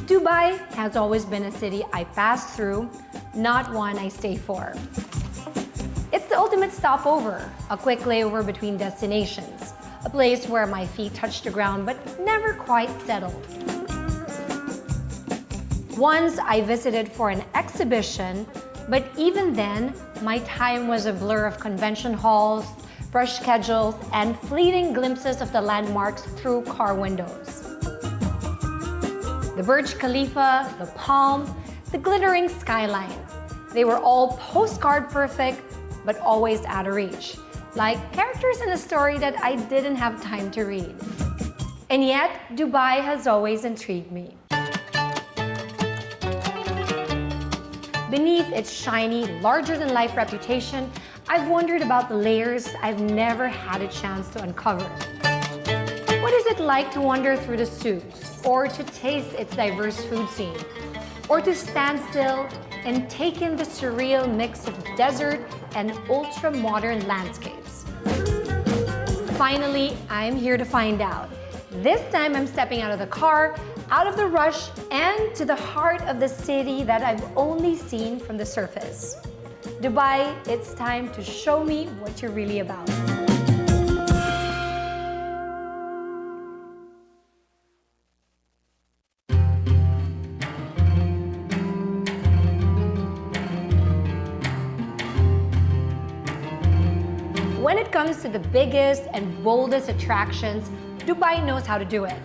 Dubai has always been a city I pass through, not one I stay for. It's the ultimate stopover, a quick layover between destinations, a place where my feet touch the ground but never quite settle. Once I visited for an exhibition, but even then, my time was a blur of convention halls, rush schedules, and fleeting glimpses of the landmarks through car windows. The Burj Khalifa, the Palm, the glittering skyline. They were all postcard perfect, but always out of reach, like characters in a story that I didn't have time to read. And yet, Dubai has always intrigued me. Beneath its shiny, larger-than-life reputation, I've wondered about the layers I've never had a chance to uncover. What is it like to wander through the souks, or to taste its diverse food scene, or to stand still and take in the surreal mix of desert and ultra-modern landscapes? Finally, I'm here to find out. This time I'm stepping out of the car, out of the rush, and to the heart of the city that I've only seen from the surface. Dubai, it's time to show me what you're really about. When it comes to the biggest and boldest attractions, Dubai knows how to do it.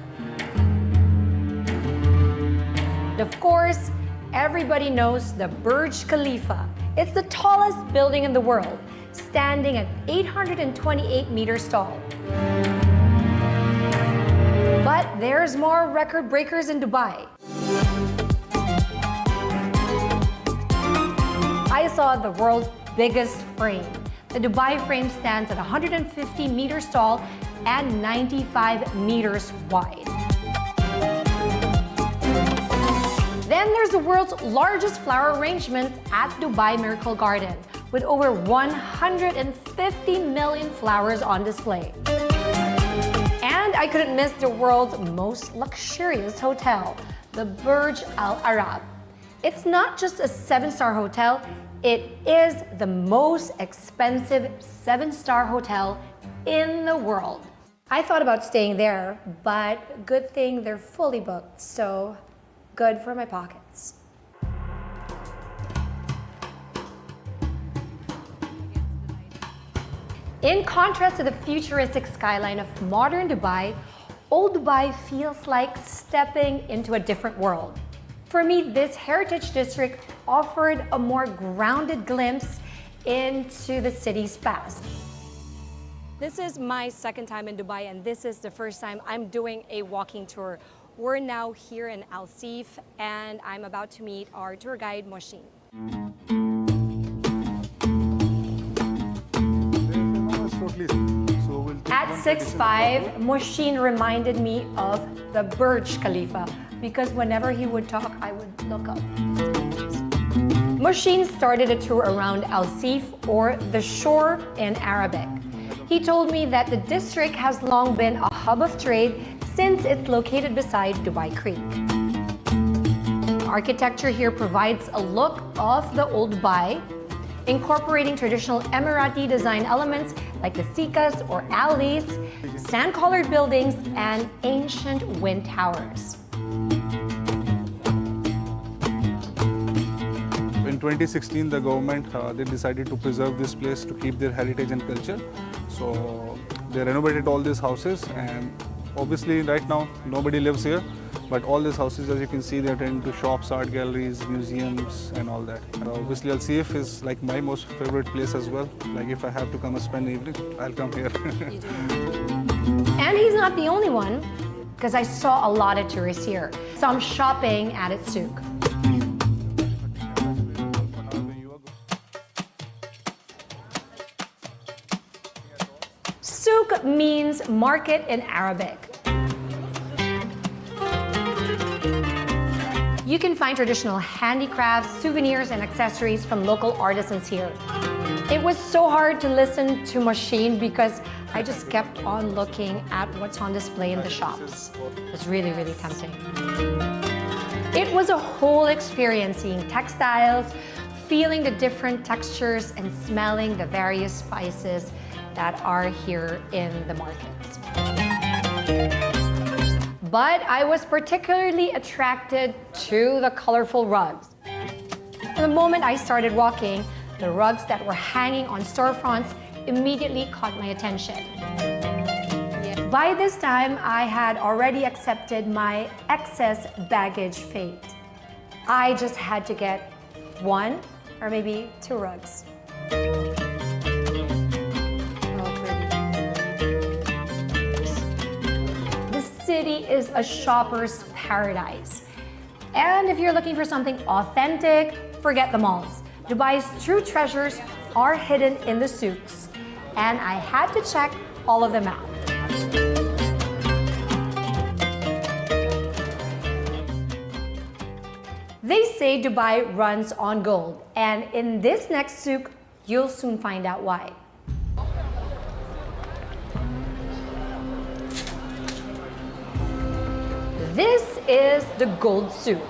Of course, everybody knows the Burj Khalifa. It's the tallest building in the world, standing at 828 meters tall. But there's more record breakers in Dubai. I saw the world's biggest frame. The Dubai frame stands at 150 meters tall and 95 meters wide. Then there's the world's largest flower arrangement at Dubai Miracle Garden, with over 150 million flowers on display. And I couldn't miss the world's most luxurious hotel, the Burj Al Arab. It's not just a 7-star hotel, it is the most expensive 7-star hotel in the world. I thought about staying there, but good thing they're fully booked, so good for my pockets. In contrast to the futuristic skyline of modern Dubai, old Dubai feels like stepping into a different world. For me, this heritage district offered a more grounded glimpse into the city's past. This is my second time in Dubai, and this is the first time I'm doing a walking tour. We're now here in Al Seef, and I'm about to meet our tour guide, Moshin. At 6'5", Moshin reminded me of the Burj Khalifa, because whenever he would talk, I would look up. Moshin started a tour around Al Seef, or the shore in Arabic. He told me that the district has long been a hub of trade since it's located beside Dubai Creek. Architecture here provides a look of the old Dubai, incorporating traditional Emirati design elements like the sikas or alleys, sand-colored buildings, and ancient wind towers. In 2016, the government they decided to preserve this place to keep their heritage and culture. So they renovated all these houses, and obviously right now nobody lives here, but all these houses, as you can see, they're turned into shops, art galleries, museums, and all that. Obviously Al Seef is like my most favorite place as well. Like if I have to come and spend the evening, I'll come here. And he's not the only one, because I saw a lot of tourists here. Some shopping at its souk. Souk means market in Arabic. You can find traditional handicrafts, souvenirs, and accessories from local artisans here. It was so hard to listen to Moshin because I just kept on looking at what's on display in the shops. It was really, really tempting. It was a whole experience seeing textiles, feeling the different textures, and smelling the various spices that are here in the markets. But I was particularly attracted to the colorful rugs. The moment I started walking, the rugs that were hanging on storefronts immediately caught my attention. By this time, I had already accepted my excess baggage fate. I just had to get one or maybe two rugs. The city is a shopper's paradise. And if you're looking for something authentic, forget the malls. Dubai's true treasures are hidden in the souks, and I had to check all of them out. They say Dubai runs on gold, and in this next souk, you'll soon find out why. This is the gold souk.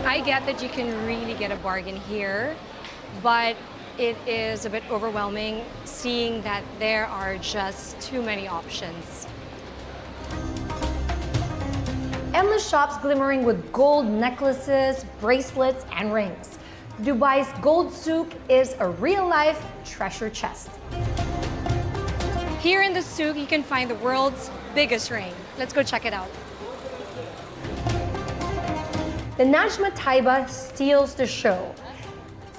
I get that you can really get a bargain here, but it is a bit overwhelming seeing that there are just too many options. Endless shops glimmering with gold necklaces, bracelets, and rings. Dubai's gold souk is a real-life treasure chest. Here in the souk, you can find the world's biggest ring. Let's go check it out. The Najma Taiba steals the show.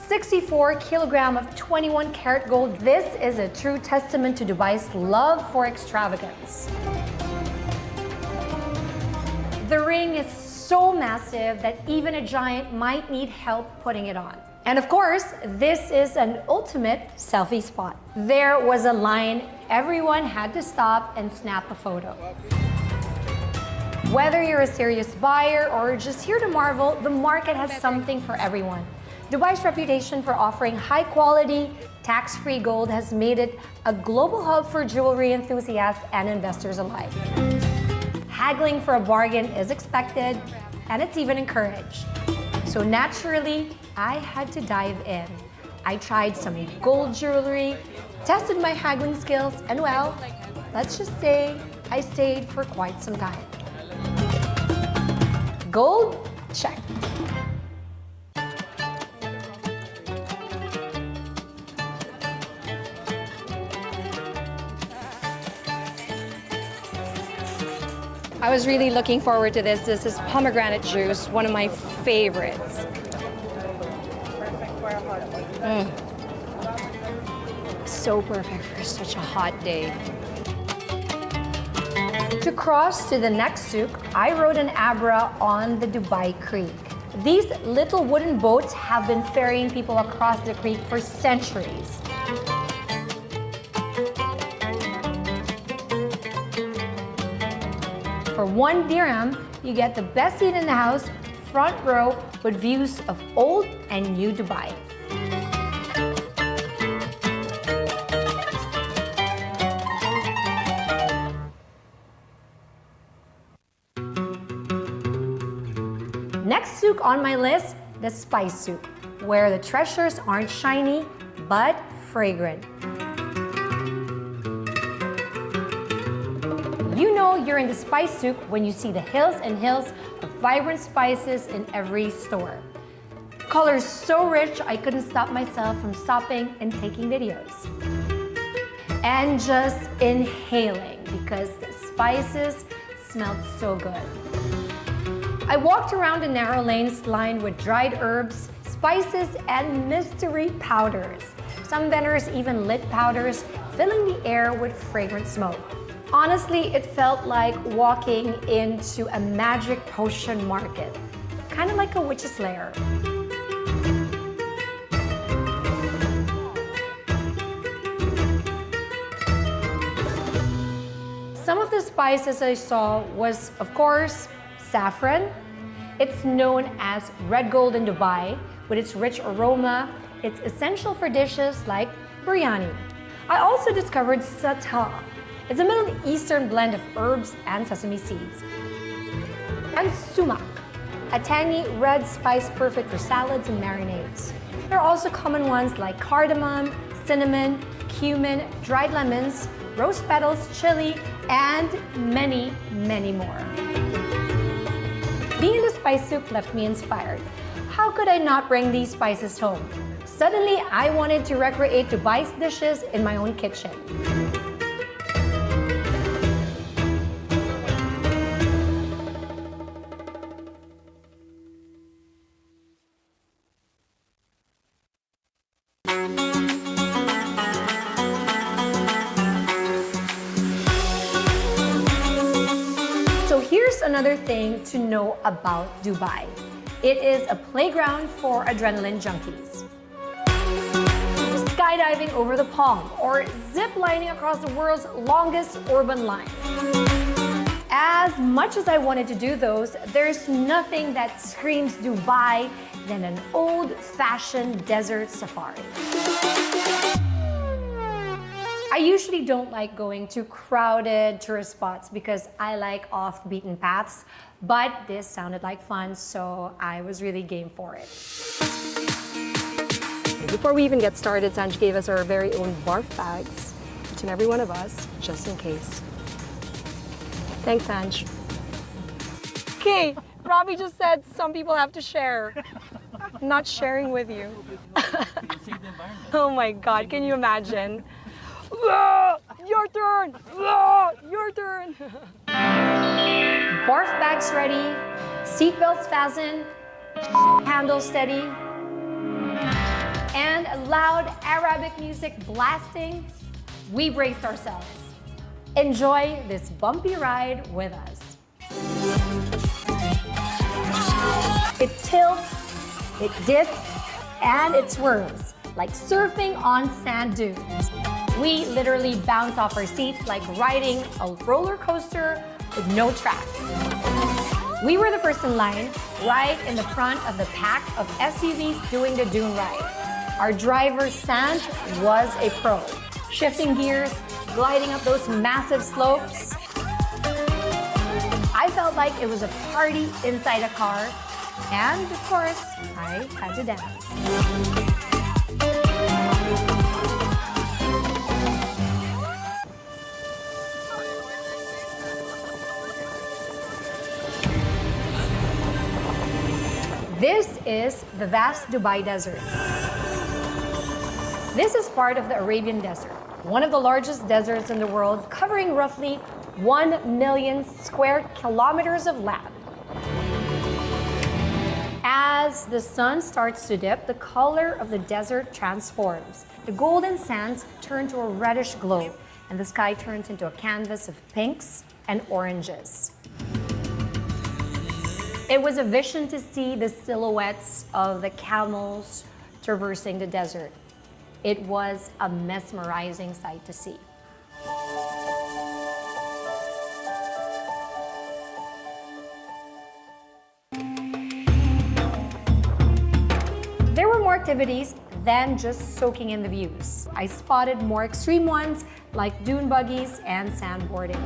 64 kilogram of 21 karat gold. This is a true testament to Dubai's love for extravagance. The ring is so massive that even a giant might need help putting it on. And of course, this is an ultimate selfie spot. There was a line, everyone had to stop and snap a photo. Whether you're a serious buyer or just here to marvel, the market has something for everyone. Dubai's reputation for offering high-quality, tax-free gold has made it a global hub for jewelry enthusiasts and investors alike. Haggling for a bargain is expected, and it's even encouraged. So naturally, I had to dive in. I tried some gold jewelry, tested my haggling skills, and well, let's just say I stayed for quite some time. Gold? Check. I was really looking forward to this. This is pomegranate juice, one of my favorites. So perfect for such a hot day. To cross to the next souk, I rode an Abra on the Dubai Creek. These little wooden boats have been ferrying people across the creek for centuries. For 1 dirham, you get the best seat in the house, front row, with views of old and new Dubai. Next souk on my list, the spice souk, where the treasures aren't shiny, but fragrant. You know you're in the spice souk when you see the hills and hills of vibrant spices in every store. Colors so rich, I couldn't stop myself from stopping and taking videos. And just inhaling, because the spices smelled so good. I walked around the narrow lanes lined with dried herbs, spices, and mystery powders. Some vendors even lit powders, filling the air with fragrant smoke. Honestly, it felt like walking into a magic potion market, kind of like a witch's lair. Some of the spices I saw was, of course, saffron. It's known as red gold in Dubai. With its rich aroma, it's essential for dishes like biryani. I also discovered satah. It's a Middle Eastern blend of herbs and sesame seeds. and sumac, a tangy red spice perfect for salads and marinades. There are also common ones like cardamom, cinnamon, cumin, dried lemons, rose petals, chili, and many, many more. Being in the spice soup left me inspired. How could I not bring these spices home? Suddenly, I wanted to recreate Dubai's dishes in my own kitchen. So here's another thing to know about Dubai. It is a playground for adrenaline junkies. Skydiving over the Palm or zip lining across the world's longest urban line. As much as I wanted to do those, there's nothing that screams Dubai than an old-fashioned desert safari. I usually don't like going to crowded tourist spots because I like off-beaten paths, but this sounded like fun, so I was really game for it. Before we even get started, Sanj gave us our very own barf bags, each and every one of us, just in case. Thanks, Sanj. Okay, Robbie just said some people have to share. I'm not sharing with you. Oh my God, can you imagine? Your turn! Your turn! Barf bags ready, seatbelts fastened, handle steady, and loud Arabic music blasting, we braced ourselves. Enjoy this bumpy ride with us. It tilts, it dips, and it swerves like surfing on sand dunes. We literally bounce off our seats like riding a roller coaster with no tracks. We were the first in line, right in the front of the pack of SUVs doing the dune ride. Our driver, Sanj, was a pro, shifting gears, gliding up those massive slopes. I felt like it was a party inside a car, and of course, I had to dance. This is the vast Dubai Desert. This is part of the Arabian Desert, one of the largest deserts in the world, covering roughly 1 million square kilometers of land. As the sun starts to dip, the color of the desert transforms. The golden sands turn to a reddish glow, and the sky turns into a canvas of pinks and oranges. It was a vision to see the silhouettes of the camels traversing the desert. It was a mesmerizing sight to see. There were more activities than just soaking in the views. I spotted more extreme ones like dune buggies and sandboarding.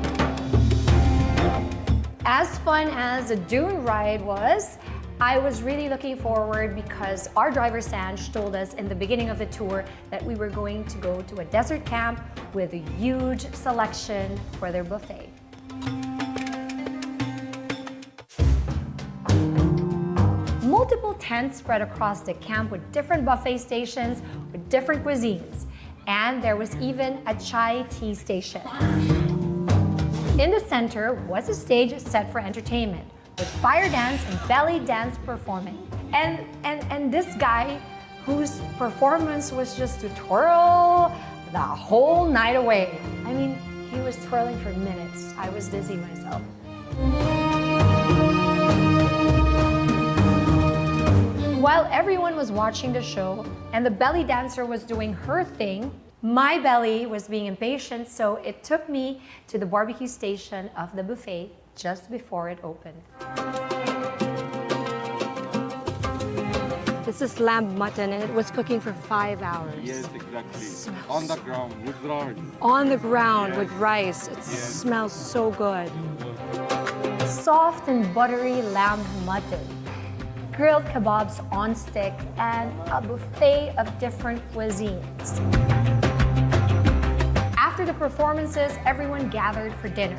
As fun as the dune ride was, I was really looking forward because our driver Sanj told us in the beginning of the tour that we were going to go to a desert camp with a huge selection for their buffet. Multiple tents spread across the camp with different buffet stations with different cuisines, and there was even a chai tea station. In the center was a stage set for entertainment, with fire dance and belly dance performing. And this guy, whose performance was just to twirl the whole night away. I mean, he was twirling for minutes. I was dizzy myself. While everyone was watching the show and the belly dancer was doing her thing, my belly was being impatient, so it took me to the barbecue station of the buffet just before it opened. This is lamb mutton and it was cooking for 5 hours. Yes, exactly. On the ground with rice. On the ground with rice. It smells so good. soft and buttery lamb mutton, grilled kebabs on stick, and a buffet of different cuisines. After the performances, everyone gathered for dinner.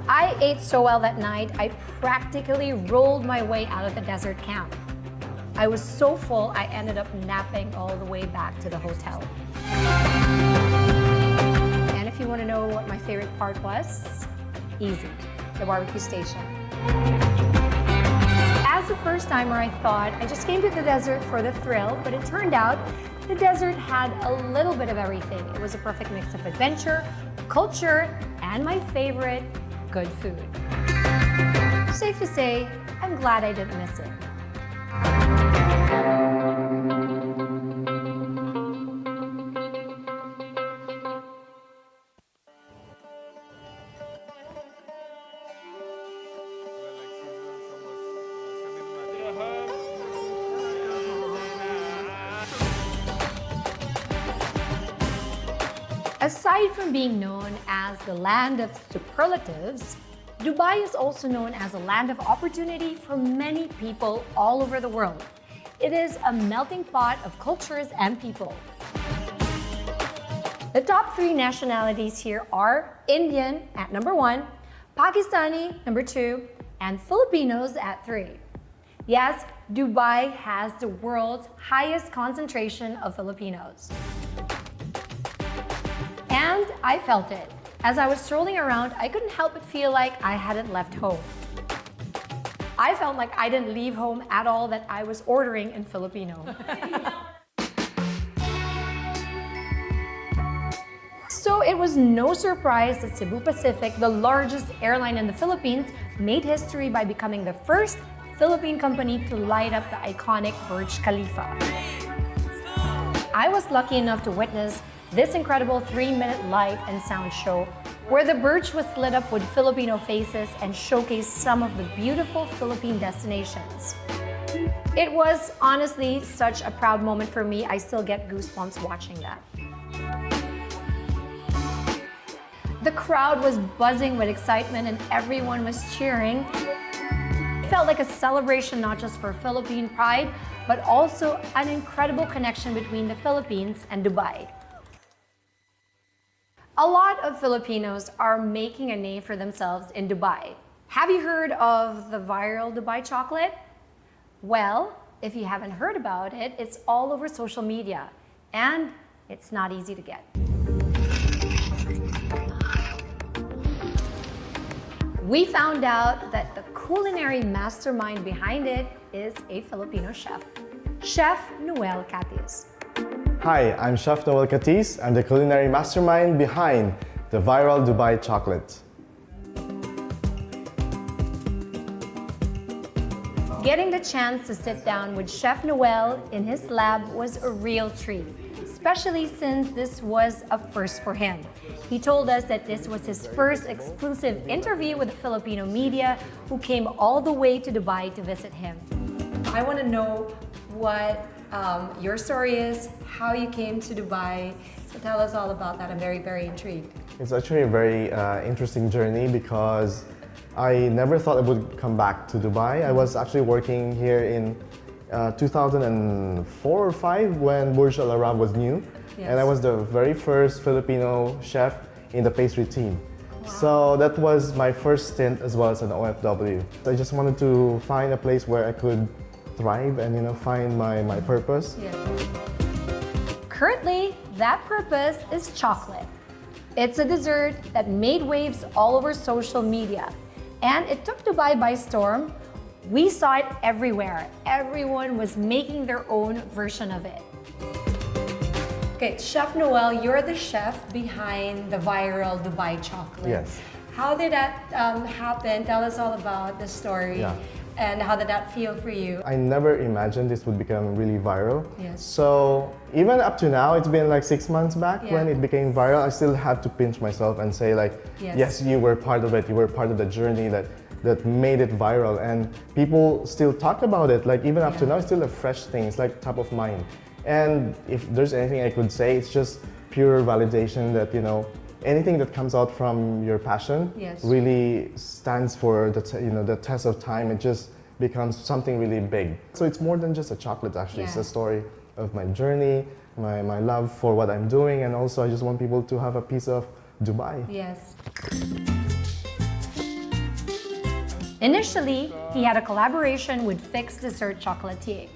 I ate so well that night, I practically rolled my way out of the desert camp. I was so full, I ended up napping all the way back to the hotel. And if you want to know what my favorite part was, easy, the barbecue station. As a first-timer, I thought I just came to the desert for the thrill, but it turned out the desert had a little bit of everything. It was a perfect mix of adventure, culture, and my favorite, good food. Safe to say, I'm glad I didn't miss it. Aside from being known as the land of superlatives, Dubai is also known as a land of opportunity for many people all over the world. It is a melting pot of cultures and people. The top 3 nationalities here are Indian at number 1, Pakistani number 2, and Filipinos at 3. Yes, Dubai has the world's highest concentration of Filipinos. And I felt it. As I was strolling around, I couldn't help but feel like I hadn't left home. I felt like I didn't leave home at all, that I was ordering in Filipino. So it was no surprise that Cebu Pacific, the largest airline in the Philippines, made history by becoming the first Philippine company to light up the iconic Burj Khalifa. I was lucky enough to witness this incredible 3-minute light and sound show where the Burj was lit up with Filipino faces and showcased some of the beautiful Philippine destinations. It was honestly such a proud moment for me. I still get goosebumps watching that. The crowd was buzzing with excitement and everyone was cheering. It felt like a celebration not just for Philippine pride, but also an incredible connection between the Philippines and Dubai. A lot of Filipinos are making a name for themselves in Dubai. Have you heard of the viral Dubai chocolate? Well, if you haven't heard about it, it's all over social media and it's not easy to get. We found out that the culinary mastermind behind it is a Filipino chef, Chef Noel Catis. Hi, I'm Chef Noel Catis. I'm the culinary mastermind behind the viral Dubai chocolate. Getting the chance to sit down with Chef Noel in his lab was a real treat, especially since this was a first for him. He told us that this was his first exclusive interview with the Filipino media who came all the way to Dubai to visit him. I want to know what your story is, how you came to Dubai. So tell us all about that. I'm very, very intrigued. It's actually a very interesting journey because I never thought I would come back to Dubai. I was actually working here in 2004 or 5 when Burj Al Arab was new. Yes. And I was the very first Filipino chef in the pastry team. Wow. So that was my first stint as well as an OFW. I just wanted to find a place where I could thrive and find my purpose. Yeah. Currently, that purpose is chocolate. It's a dessert that made waves all over social media. And it took Dubai by storm. We saw it everywhere. Everyone was making their own version of it. Okay, Chef Noel, you're the chef behind the viral Dubai chocolate. Yes. How did that happen? Tell us all about the story. Yeah. And how did that feel for you? I never imagined this would become really viral. Yes. So even up to now, it's been like 6 months back when it became viral. I still have to pinch myself and say like, yes, you were part of it. You were part of the journey that made it viral. And people still talk about it. Like even up to now, it's still a fresh thing. It's like top of mind. And if there's anything I could say, it's just pure validation that, anything that comes out from your passion Yes. really stands for the test of time. It just becomes something really big. So it's more than just a chocolate, actually. It's Yeah. a story of my journey, my love for what I'm doing, and also I just want people to have a piece of Dubai. Yes. Initially, he had a collaboration with Fix Dessert Chocolatier.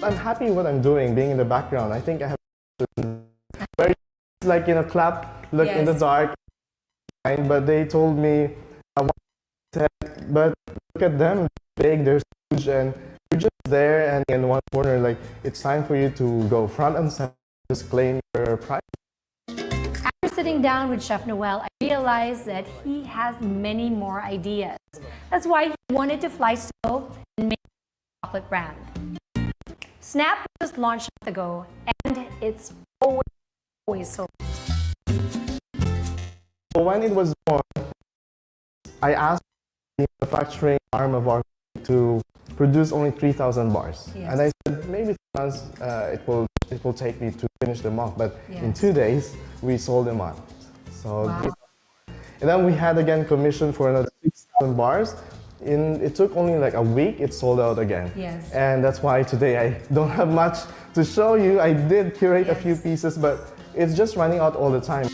I'm happy with what I'm doing, being in the background. I think I have very like clap, look in the Yes. dark, but they told me, but look at them, big, they're huge, and you're just there and in one corner. Like it's time for you to go front and center, just claim your prize. After sitting down with Chef Noel, I realized that he has many more ideas. That's why he wanted to fly solo and make a chocolate brand. Snap was launched a month ago, and it's always so. So when it was born, I asked the manufacturing arm of our to produce only 3,000 bars, Yes. and I said maybe 3 months it will take me to finish them off, but in Yes. 2 days we sold them out. So, Wow. and then we had again commission for another 6,000 bars. It took only like a week, it sold out again. Yes. And that's why today I don't have much to show you. I did curate a few Yes. pieces, but it's just running out all the time.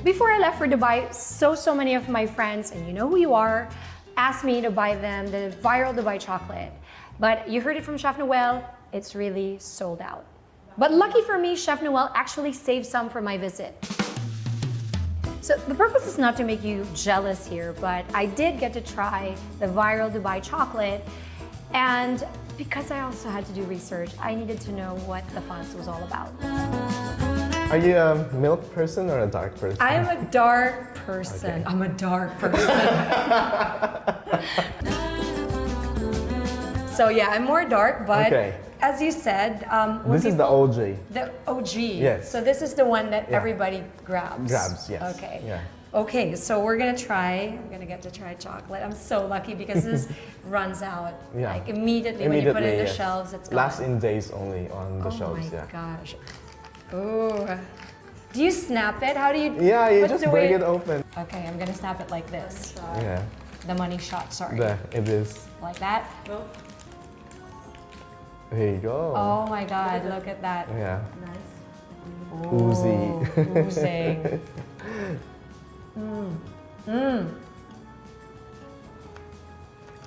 Before I left for Dubai, so many of my friends, and you know who you are, asked me to buy them the viral Dubai chocolate. But you heard it from Chef Noel, it's really sold out. But lucky for me, Chef Noel actually saved some for my visit. So the purpose is not to make you jealous here, but I did get to try the viral Dubai chocolate. And because I also had to do research, I needed to know what the fuss was all about. Are you a milk person or a dark person? I am a dark person. Okay. I'm a dark person. So yeah, I'm more dark, but Okay. as you said, when This is the people- OG. The OG. Yes. So this is the one that Yeah. everybody grabs. Grabs, yes. Okay. Yeah. Okay, so we're gonna try. I'm gonna get to try chocolate. I'm so lucky because this runs out Yeah. like immediately when you put it in the yes. shelves. It's gone. Lasts in days only on the Oh shelves. my Yeah. gosh. Oh. Do you snap it? How do you? Yeah, you what's just the break way- it open. Okay, I'm gonna snap it like this. Yeah. The money shot, sorry. It is. Like that. There you go. Oh my god, look at that. Yeah. Oh, Oozy. oozing.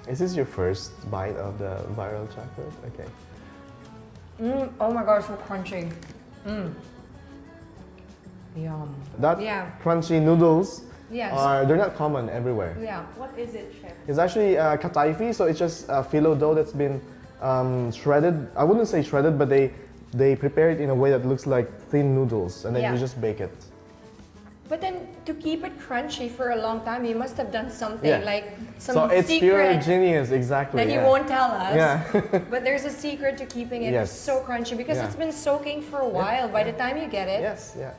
Is this your first bite of the viral chocolate? Okay. Oh my god, so crunchy. Yum. That Yeah. crunchy noodles Yes. they're not common everywhere. Yeah. What is it, chef? It's actually kataifi, so it's just phyllo dough that's been shredded. I wouldn't say shredded, but they prepare it in a way that looks like thin noodles, and then Yeah. you just bake it. But then to keep it crunchy for a long time, you must have done something Yeah. like some So it's pure secret genius, exactly. that you yeah. won't tell us. Yeah. But there's a secret to keeping it Yes. so crunchy because Yeah. it's been soaking for a while. By the time you get it. Yes, yeah.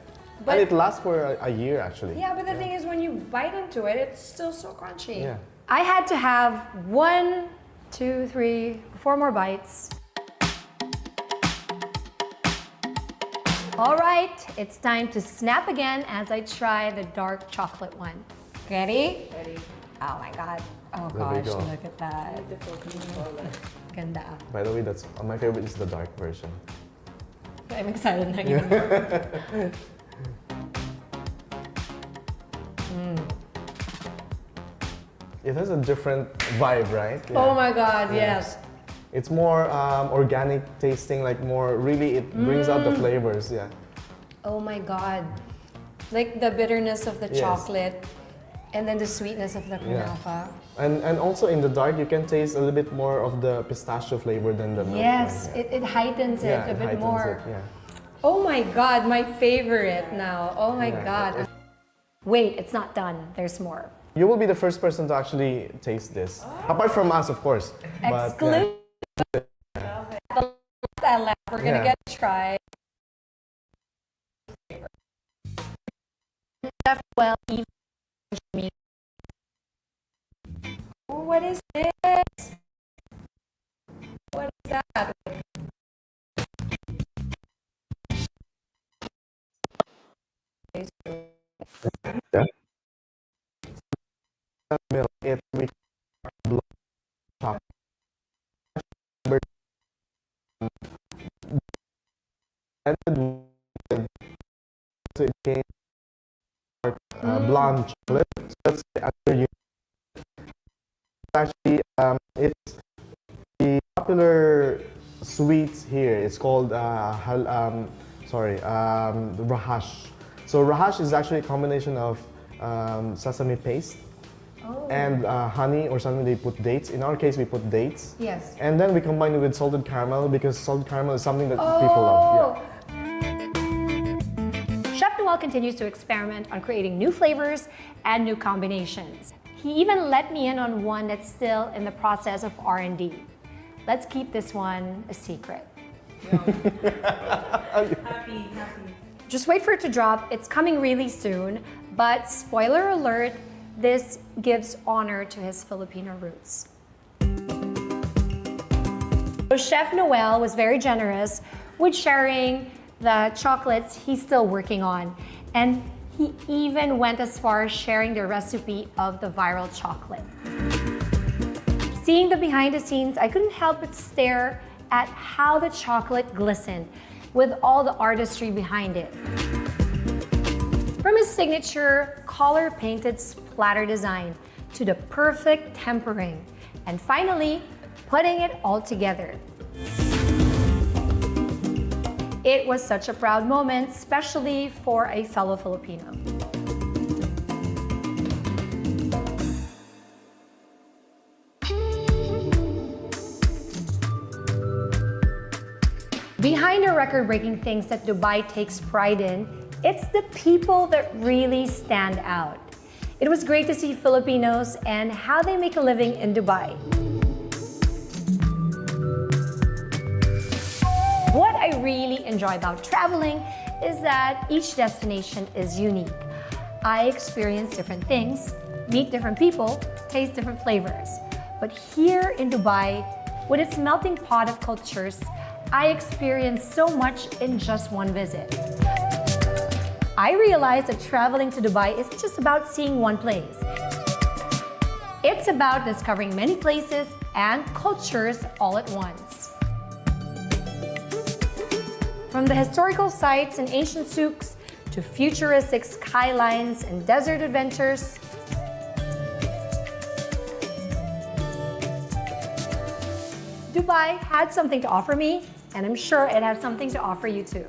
But- and it lasts for a year actually. Yeah, but the thing is, when you bite into it, it's still so crunchy. Yeah. I had to have 1, 2, 3, 4 more bites. All right, it's time to snap again as I try the dark chocolate one. Ready? Ready? Oh my god. Oh There we gosh, go. look at that. Beautiful creamy color. Ganda. By the way, that's my favorite is the dark version. I'm excited now. Even more. It has a different vibe, right? Oh Yeah. my god, yes. It's more organic tasting, like more really it brings out the flavors. Yeah. Oh my god. Like the bitterness of the Yes. chocolate and then the sweetness of the Yeah. kunafa. And also in the dark, you can taste a little bit more of the pistachio flavor than the milk Yes, one. it heightens it Yeah, a it bit heightens more. it, yeah. Oh my god, my favorite now. Oh my Yeah, god. Wait, it's not done. There's more. You will be the first person to actually taste this, apart from us, of course. But, yeah. Exclusive. We're gonna Yeah. get to try. Well, what is this? What is that? actually it's the popular sweets here. It's called rahash. So rahash is actually a combination of sesame paste and honey, or something they put dates. In our case, we put dates. Yes. And then we combine it with salted caramel, because salted caramel is something that people love. Chef Noel continues to experiment on creating new flavors and new combinations. He even let me in on one that's still in the process of R&D. Let's keep this one a secret. Happy. Just wait for it to drop. It's coming really soon. But spoiler alert, this gives honor to his Filipino roots. So Chef Noel was very generous with sharing the chocolates he's still working on. And he even went as far as sharing the recipe of the viral chocolate. Seeing the behind the scenes, I couldn't help but stare at how the chocolate glistened with all the artistry behind it. From his signature color-painted splatter design to the perfect tempering, and finally, putting it all together. It was such a proud moment, especially for a fellow Filipino. Behind the record-breaking things that Dubai takes pride in, it's the people that really stand out. It was great to see Filipinos and how they make a living in Dubai. What I really enjoy about traveling is that each destination is unique. I experience different things, meet different people, taste different flavors. But here in Dubai, with its melting pot of cultures, I experienced so much in just one visit. I realized that traveling to Dubai isn't just about seeing one place. It's about discovering many places and cultures all at once. From the historical sites and ancient souks to futuristic skylines and desert adventures, Dubai had something to offer me, and I'm sure it has something to offer you too.